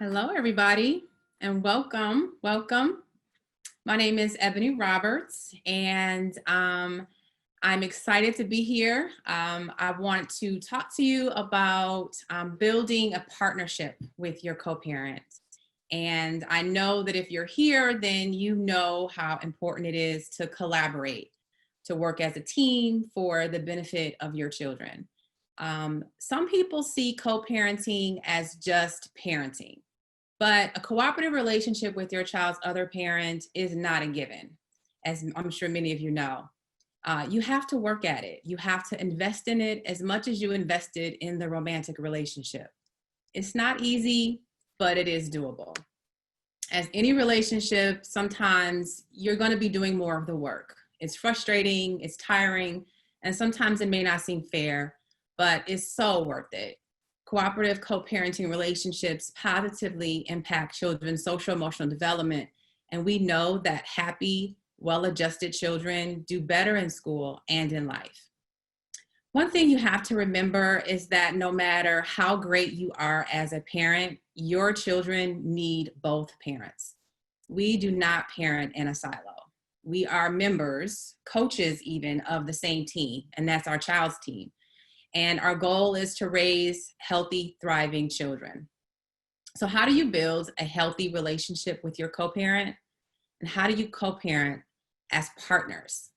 Hello, everybody, and welcome. Welcome. My name is Ebony Roberts, and I'm excited to be here. I want to talk to you about building a partnership with your co parent. And I know that if you're here, then you know how important it is to collaborate, to work as a team for the benefit of your children. Some people see co parenting as just parenting, but a cooperative relationship with your child's other parent is not a given, as I'm sure many of you know. You have to work at it. You have to invest in it as much as you invested in the romantic relationship. It's not easy, but it is doable. As any relationship, sometimes you're going to be doing more of the work. It's frustrating, it's tiring, and sometimes it may not seem fair, but it's so worth it. Cooperative co parenting relationships positively impact children's social emotional development. And we know that happy, well adjusted children do better in school and in life. One thing you have to remember is that no matter how great you are as a parent, your children need both parents. We do not parent in a silo. We are members, coaches even, of the same team, and that's our child's team. And our goal is to raise healthy, thriving children. So, how do you build a healthy relationship with your co parent? And how do you co parent as partners?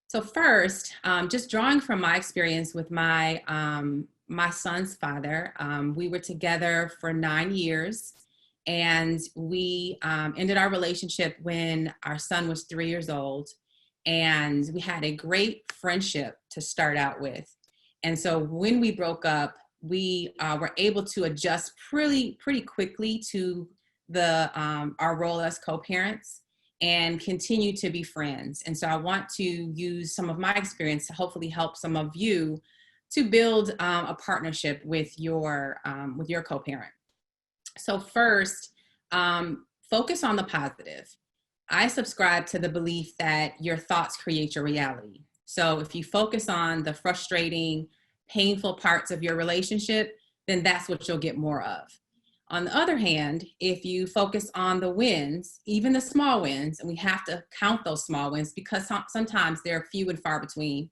So, first, just drawing from my experience with my son's father, we were together for 9 years, and we ended our relationship when our son was 3 years old, and we had a great friendship to start out with. And so when we broke up, we were able to adjust pretty quickly to the our role as co-parents and continue to be friends. And so I want to use some of my experience to hopefully help some of you to build a partnership with your co-parent. So first, focus on the positive. I subscribe to the belief that your thoughts create your reality. So if you focus on the frustrating, painful parts of your relationship, then that's what you'll get more of. On the other hand, if you focus on the wins, even the small wins, and we have to count those small wins because sometimes they're few and far between,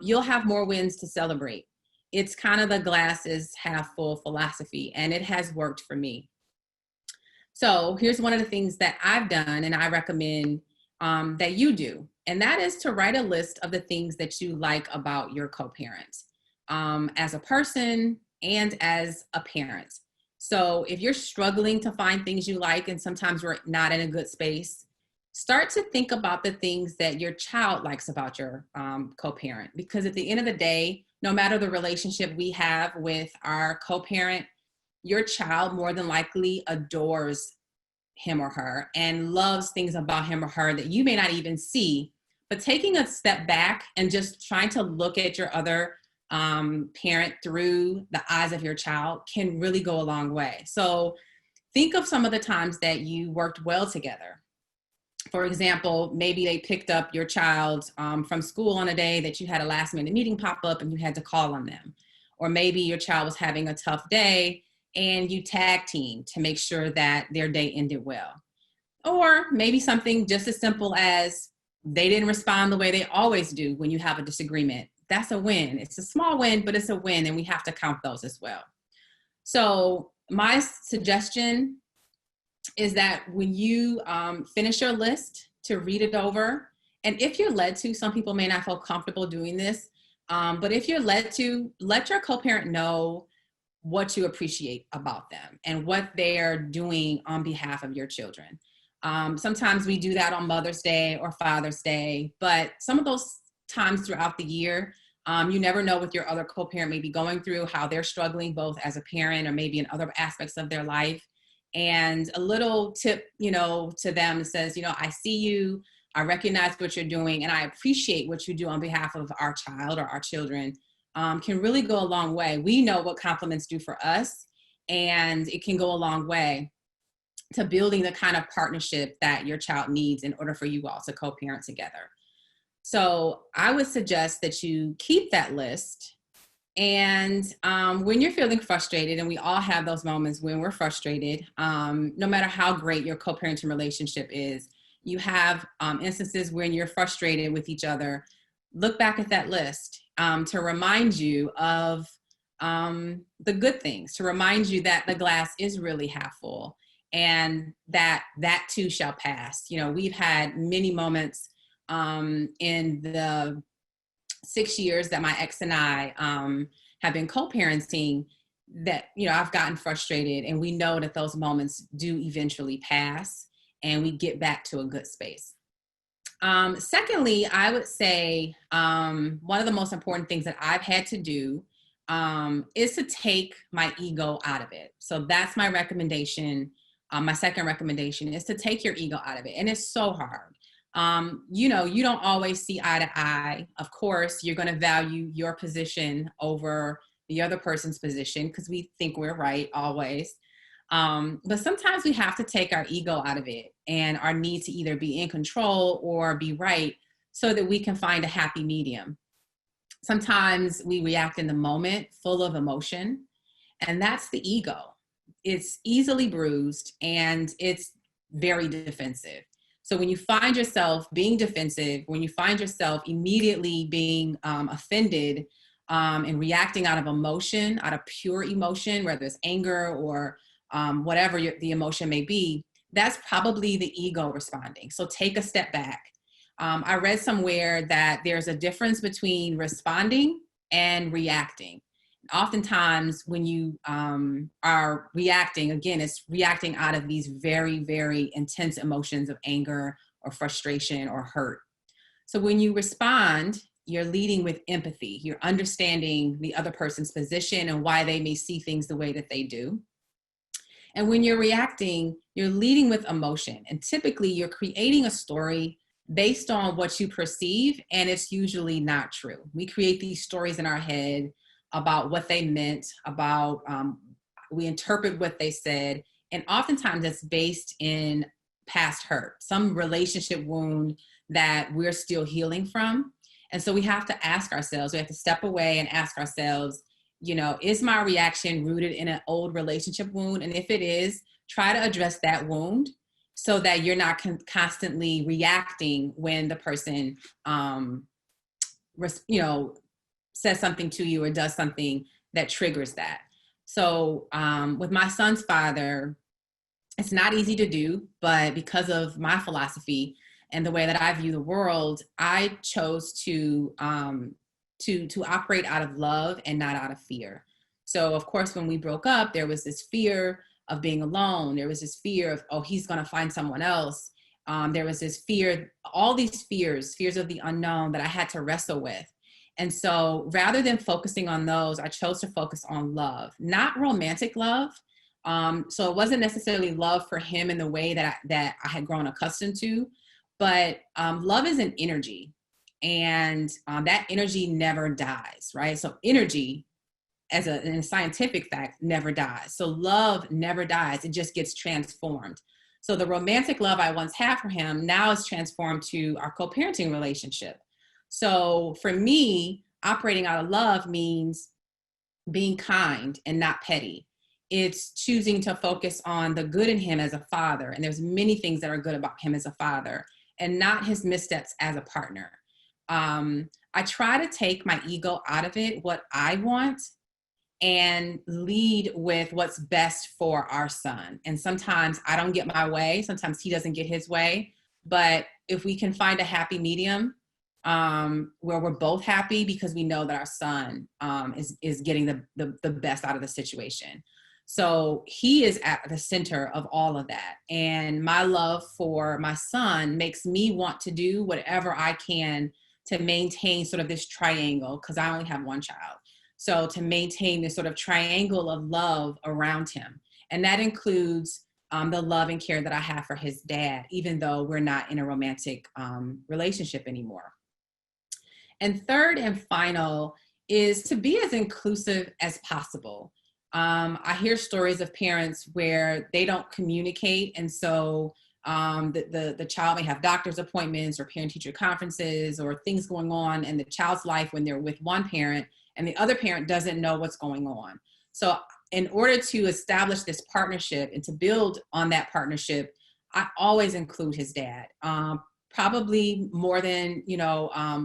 you'll have more wins to celebrate. It's kind of the glass is half full philosophy, and it has worked for me. So here's one of the things that I've done and I recommend that you do. And that is to write a list of the things that you like about your co-parent as a person and as a parent. So if you're struggling to find things you like and sometimes we're not in a good space, start to think about the things that your child likes about your co-parent. Because at the end of the day, no matter the relationship we have with our co-parent, your child more than likely adores him or her and loves things about him or her that you may not even see. But taking a step back and just trying to look at your other parent through the eyes of your child can really go a long way. So think of some of the times that you worked well together. For example, maybe they picked up your child from school on a day that you had a last minute meeting pop up and you had to call on them. Or maybe your child was having a tough day and you tag team to make sure that their day ended well. Or maybe something just as simple as they didn't respond the way they always do when you have a disagreement. That's a win. It's a small win, but it's a win, and we have to count those as well. So my suggestion is that when you finish your list, to read it over. And if you're led to, some people may not feel comfortable doing this, but if you're led to, let your co-parent know what you appreciate about them and what they're doing on behalf of your children. Sometimes we do that on Mother's Day or Father's Day, but some of those times throughout the year, you never know what your other co-parent may be going through, how they're struggling both as a parent or maybe in other aspects of their life. And a little tip, to them says, I see you, I recognize what you're doing, and I appreciate what you do on behalf of our child or our children, can really go a long way. We know what compliments do for us, and it can go a long way to building the kind of partnership that your child needs in order for you all to co-parent together. So I would suggest that you keep that list And when you're feeling frustrated, and we all have those moments when we're frustrated, no matter how great your co-parenting relationship is, you have instances when you're frustrated with each other. Look back at that list to remind you of the good things, to remind you that the glass is really half full and that too shall pass. You know, we've had many moments in the 6 years that my ex and I have been co-parenting that, you know, I've gotten frustrated, and we know that those moments do eventually pass and we get back to a good space. Secondly, I would say one of the most important things that I've had to do is to take my ego out of it. So that's my recommendation. My second recommendation is to take your ego out of it. And it's so hard. You know, you don't always see eye to eye. Of course, you're going to value your position over the other person's position because we think we're right always. But sometimes we have to take our ego out of it and our need to either be in control or be right so that we can find a happy medium. Sometimes we react in the moment full of emotion, and that's the ego. It's easily bruised and it's very defensive. So when you find yourself being defensive, when you find yourself immediately being offended and reacting out of emotion, out of pure emotion, whether it's anger or whatever the emotion may be, that's probably the ego responding. So take a step back. I read somewhere that there's a difference between responding and reacting. Oftentimes when you are reacting, again, it's reacting out of these very, very intense emotions of anger or frustration or hurt. So when you respond, you're leading with empathy. You're understanding the other person's position and why they may see things the way that they do. And when you're reacting, you're leading with emotion. And typically you're creating a story based on what you perceive, and it's usually not true. We create these stories in our head about what they meant, about we interpret what they said, and oftentimes it's based in past hurt, some relationship wound that we're still healing from. And so we have to ask ourselves, we have to step away and ask ourselves, you know, is my reaction rooted in an old relationship wound? And if it is, try to address that wound so that you're not constantly reacting when the person, you know, says something to you or does something that triggers that. So with my son's father, it's not easy to do, but because of my philosophy and the way that I view the world, I chose to operate out of love and not out of fear. So of course, when we broke up, there was this fear of being alone. There was this fear of, oh, he's going to find someone else. There was this fear, all these fears of the unknown that I had to wrestle with. And so rather than focusing on those, I chose to focus on love, not romantic love. So it wasn't necessarily love for him in the way that I had grown accustomed to, but love is an energy, and that energy never dies, right? So energy, as a scientific fact, never dies. So love never dies, it just gets transformed. So the romantic love I once had for him now is transformed to our co-parenting relationship. So for me, operating out of love means being kind and not petty. It's choosing to focus on the good in him as a father. And there's many things that are good about him as a father and not his missteps as a partner. I try to take my ego out of it, what I want, and lead with what's best for our son. And sometimes I don't get my way. Sometimes he doesn't get his way. But if we can find a happy medium, where we're both happy because we know that our son is getting the best out of the situation. So he is at the center of all of that. And my love for my son makes me want to do whatever I can to maintain sort of this triangle, because I only have one child. So to maintain this sort of triangle of love around him. And that includes the love and care that I have for his dad, even though we're not in a romantic relationship anymore. And third and final is to be as inclusive as possible. I hear stories of parents where they don't communicate, and so the child may have doctor's appointments or parent-teacher conferences or things going on in the child's life when they're with one parent, and the other parent doesn't know what's going on. So in order to establish this partnership and to build on that partnership, I always include his dad, probably more than,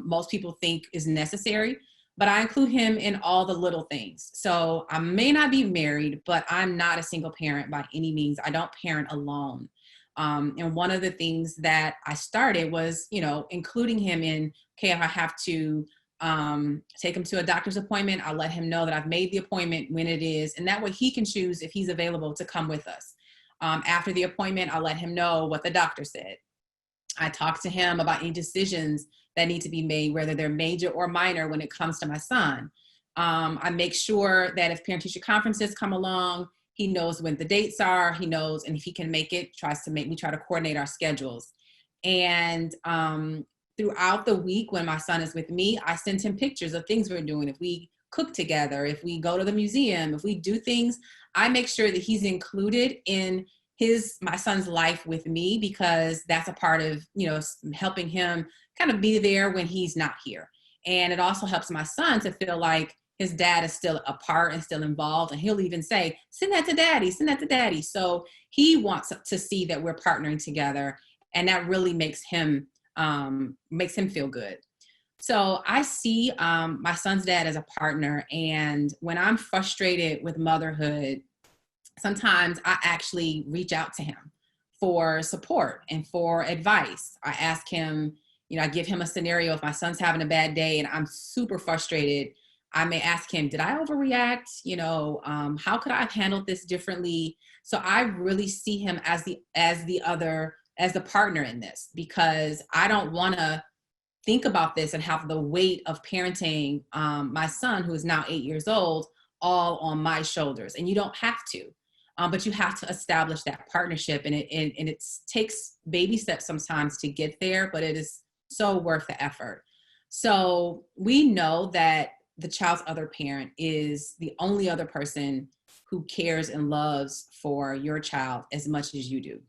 most people think is necessary, but I include him in all the little things. So I may not be married, but I'm not a single parent by any means. I don't parent alone. And one of the things that I started was, including him in, okay, if I have to take him to a doctor's appointment, I'll let him know that I've made the appointment when it is. And that way he can choose if he's available to come with us. After the appointment, I'll let him know what the doctor said. I talk to him about any decisions that need to be made, whether they're major or minor when it comes to my son. I make sure that if parent-teacher conferences come along, he knows when the dates are, he knows, and if he can make it, we try to coordinate our schedules. And throughout the week when my son is with me, I send him pictures of things we're doing. If we cook together, if we go to the museum, if we do things, I make sure that he's included in my son's life with me, because that's a part of, helping him kind of be there when he's not here. And it also helps my son to feel like his dad is still a part and still involved. And he'll even say, send that to daddy, send that to daddy. So he wants to see that we're partnering together. And that really makes him feel good. So I see my son's dad as a partner. And when I'm frustrated with motherhood, sometimes I actually reach out to him for support and for advice. I ask him, I give him a scenario. If my son's having a bad day and I'm super frustrated, I may ask him, did I overreact? How could I have handled this differently? So I really see him as the partner in this, because I don't want to think about this and have the weight of parenting my son, who is now 8 years old, all on my shoulders. And you don't have to, but you have to establish that partnership. And it takes baby steps sometimes to get there, but it is so worth the effort. So we know that the child's other parent is the only other person who cares and loves for your child as much as you do.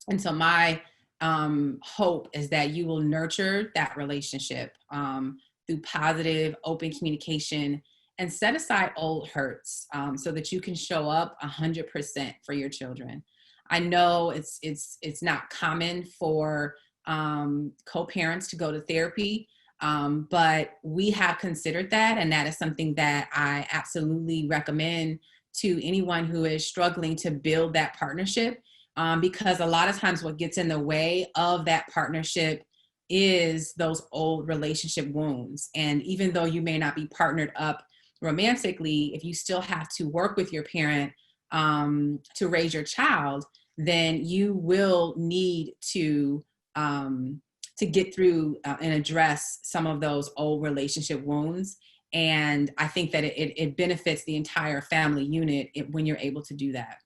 And so my hope is that you will nurture that relationship through positive, open communication, and set aside old hurts so that you can show up 100% for your children. I know it's not common for co-parents to go to therapy, but we have considered that, and that is something that I absolutely recommend to anyone who is struggling to build that partnership. Because a lot of times what gets in the way of that partnership is those old relationship wounds. And even though you may not be partnered up romantically, if you still have to work with your parent to raise your child, then you will need to get through and address some of those old relationship wounds. And I think that it benefits the entire family unit when you're able to do that.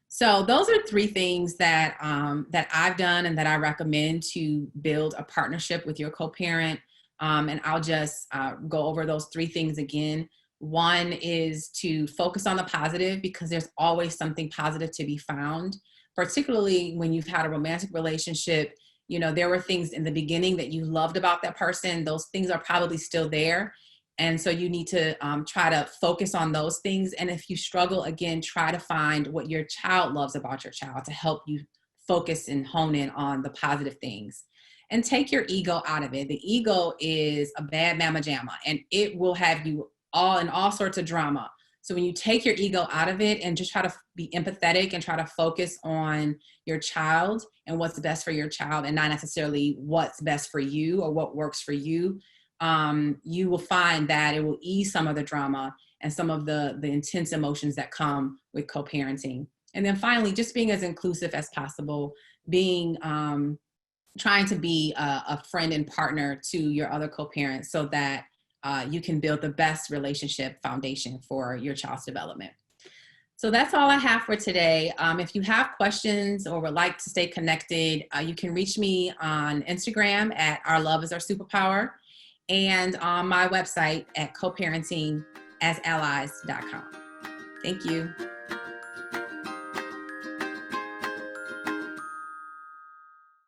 So those are 3 things that I've done and that I recommend to build a partnership with your co-parent. And I'll just go over those 3 things again. One is to focus on the positive, because there's always something positive to be found, particularly when you've had a romantic relationship. There were things in the beginning that you loved about that person. Those things are probably still there. And so you need to try to focus on those things. And if you struggle, again, try to find what your child loves about your child to help you focus and hone in on the positive things. And take your ego out of it. The ego is a bad mama jamma, and it will have you all in all sorts of drama. So when you take your ego out of it and just try to be empathetic and try to focus on your child and what's best for your child, and not necessarily what's best for you or what works for you, you will find that it will ease some of the drama and some of the intense emotions that come with co-parenting. And then finally, just being as inclusive as possible, trying to be a friend and partner to your other co-parents so that you can build the best relationship foundation for your child's development. So that's all I have for today. If you have questions or would like to stay connected, you can reach me on Instagram at Our Love is Our Superpower, and on my website at coparentingasallies.com. Thank you.